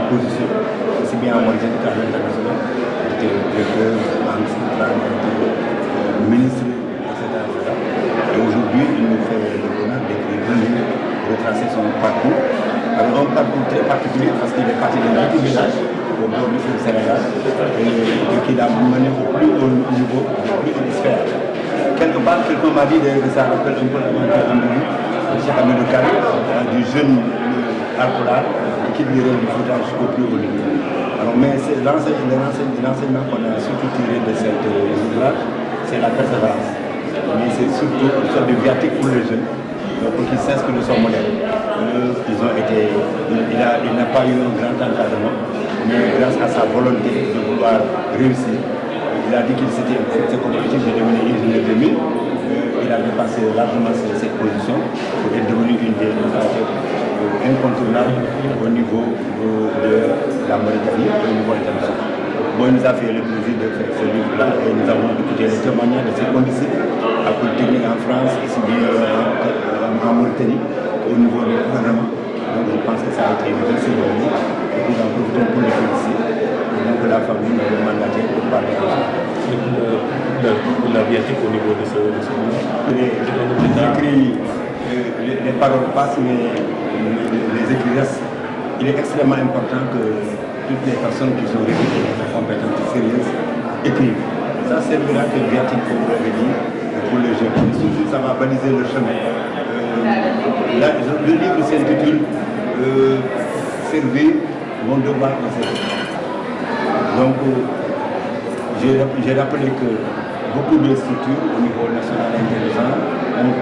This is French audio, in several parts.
position, aussi bien en Mauritanie qu'à l'international. J'étais directeur, banque centrale, ministre, etc., etc. Et aujourd'hui, il nous fait le bonheur d'écrire un livre, retracer son parcours. Alors un parcours très particulier parce qu'il est parti d'un petit village au bord du Sénégal et qu'il a mené au plus haut niveau, au plus haute sphère. Quelque part, quelqu'un m'a dit que ça rappelle un peu l'aventure Amdouni, de Cheikh Hamidou Kane, du jeune alcoolard qui quitte le rôle du football jusqu'au plus haut niveau. Alors, mais l'enseignement qu'on a surtout tiré de cette ouvrage, c'est la persévérance. Mais c'est surtout une sorte de viatique pour les jeunes, pour qu'ils s'inscrivent de son modèle. Il n'a pas eu un grand encadrement, mais grâce à sa volonté de vouloir réussir, il a dit qu'il s'était compétitif de devenir ingénieur de mine. Il a dépassé largement ses positions pour être devenu une des incontournables au niveau de la Mauritanie et au niveau international. Bon, il nous a fait le plaisir de faire ce livre-là et nous avons écouté les témoignages de ses condisciples à Polytechnique en France, ici bien en Mauritanie, au niveau du gouvernement. Donc je pense que ça a été une belle cérémonie et nous en profitons pour les féliciter. Et donc la famille nous a mandaté pour parler de ça. La viatique au niveau de ce livre. Les paroles passent, mais les écrits restent. Il est extrêmement important que toutes les personnes qui sont réputées compétentes et sérieuses écrivent. Ça servira que viatique, comme vous l'avez dit, pour les jeunes. Et surtout, ça va baliser le chemin. Le livre s'intitule Servir mon devoir de service. Donc, j'ai rappelé que beaucoup de structures au niveau national et international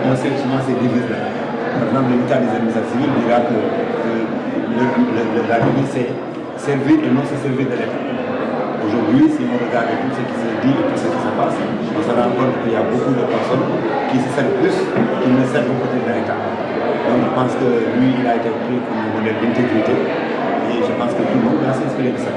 ont souvent ces devises-là. Par exemple, le ministère des administrations civiles dira que la devise c'est servir et non se servir de l'État. Aujourd'hui, si on regarde tout ce qui se dit et tout ce qui se passe, on se rend compte qu'il y a beaucoup de personnes qui se servent plus qu'ils ne servent peut-être de l'État. Donc je pense que lui, il a été pris comme un modèle d'intégrité et je pense que tout le monde va s'inspirer de ça.